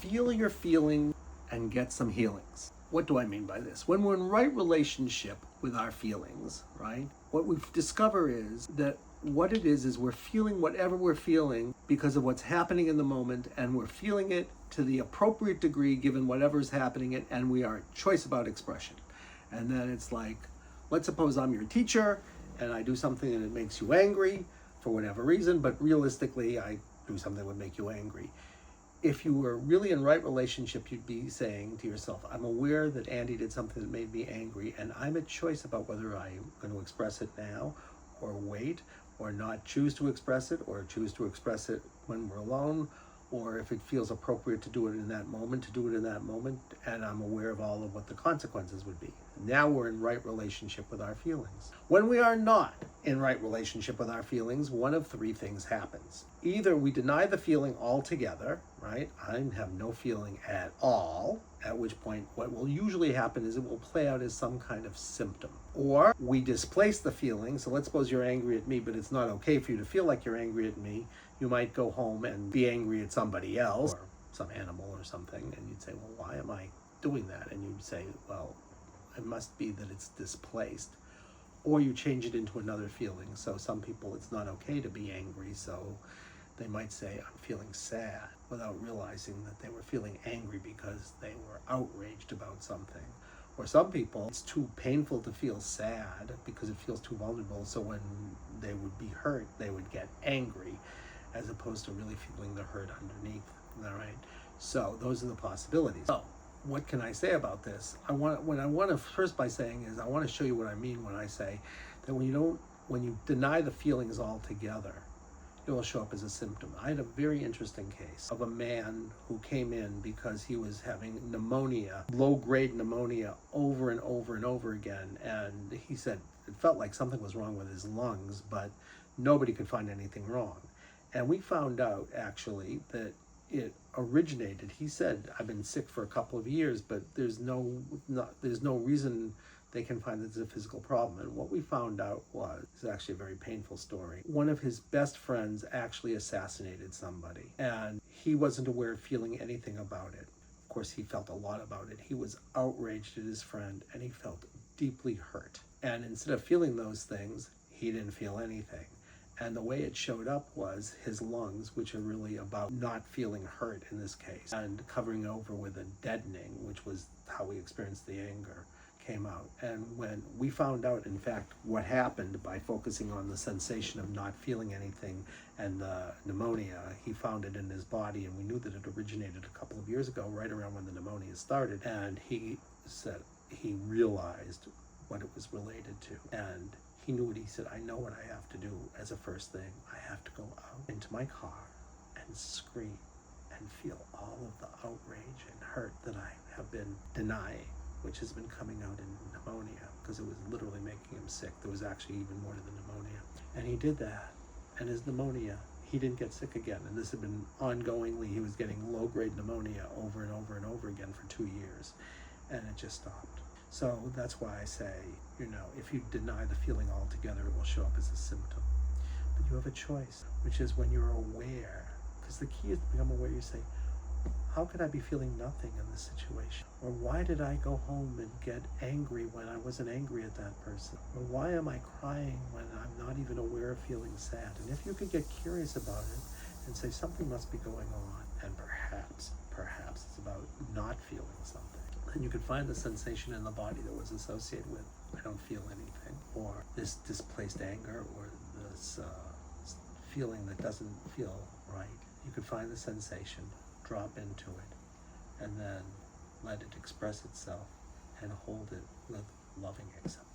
feel your feeling and get some healings. What do I mean by this? When we're in right relationship with our feelings, right, what we discover is that what it is we're feeling whatever we're feeling because of what's happening in the moment, and we're feeling it to the appropriate degree given whatever's happening, and we are choice about expression. And then it's like, let's suppose I'm your teacher and I do something and it makes you angry for whatever reason, but realistically I do something that would make you angry. If you were really in right relationship, you'd be saying to yourself, I'm aware that Andy did something that made me angry, and I'm at choice about whether I'm going to express it now or wait, or not choose to express it, or choose to express it when we're alone, or if it feels appropriate to do it in that moment, to do it in that moment, and I'm aware of all of what the consequences would be. Now we're in right relationship with our feelings. When we are not in right relationship with our feelings, one of three things happens. Either we deny the feeling altogether, right? I have no feeling at all, at which point what will usually happen is it will play out as some kind of symptom. Or we displace the feeling. So let's suppose you're angry at me, but it's not okay for you to feel like you're angry at me. You might go home and be angry at somebody else, or some animal or something, and you'd say, well, why am I doing that? And you'd say, well, it must be that it's displaced. Or you change it into another feeling. So some people, it's not okay to be angry, so they might say, I'm feeling sad, without realizing that they were feeling angry because they were outraged about something. Or some people, it's too painful to feel sad because it feels too vulnerable, so when they would be hurt, they would get angry, as opposed to really feeling the hurt underneath. All right? So those are the possibilities. So what can I say about this? I want to first by saying is I want to show you what I mean when I say that when you deny the feelings altogether, it will show up as a symptom. I had a very interesting case of a man who came in because he was having pneumonia, low-grade pneumonia, over and over and over again. And he said it felt like something was wrong with his lungs, but nobody could find anything wrong. And we found out, actually, that it originated. He said, I've been sick for a couple of years, but there's no reason they can find that it's a physical problem. And what we found out was, it's actually a very painful story. One of his best friends actually assassinated somebody, and he wasn't aware of feeling anything about it. Of course, he felt a lot about it. He was outraged at his friend, and he felt deeply hurt. And instead of feeling those things, he didn't feel anything. And the way it showed up was his lungs, which are really about not feeling hurt in this case, and covering over with a deadening, which was how we experienced the anger, came out. And when we found out, in fact, what happened by focusing on the sensation of not feeling anything and the pneumonia, he found it in his body, and we knew that it originated a couple of years ago, right around when the pneumonia started. And he said he realized what it was related to. And he knew what he said. I know what I have to do as a first thing. I have to go out into my car and scream and feel all of the outrage and hurt that I have been denying, which has been coming out in pneumonia, because it was literally making him sick. There was actually even more to the pneumonia. And he did that. And his pneumonia, he didn't get sick again. And this had been ongoingly, he was getting low-grade pneumonia over and over and over again for 2 years. And it just stopped. So that's why I say, if you deny the feeling altogether, it will show up as a symptom. But you have a choice, which is when you're aware, because the key is to become aware. You say, how could I be feeling nothing in this situation? Or why did I go home and get angry when I wasn't angry at that person? Or why am I crying when I'm not even aware of feeling sad? And if you could get curious about it and say something must be going on, and perhaps it's about not feeling something, and you could find the sensation in the body that was associated with, I don't feel anything, or this displaced anger, or this feeling that doesn't feel right. You could find the sensation, drop into it, and then let it express itself and hold it with loving acceptance.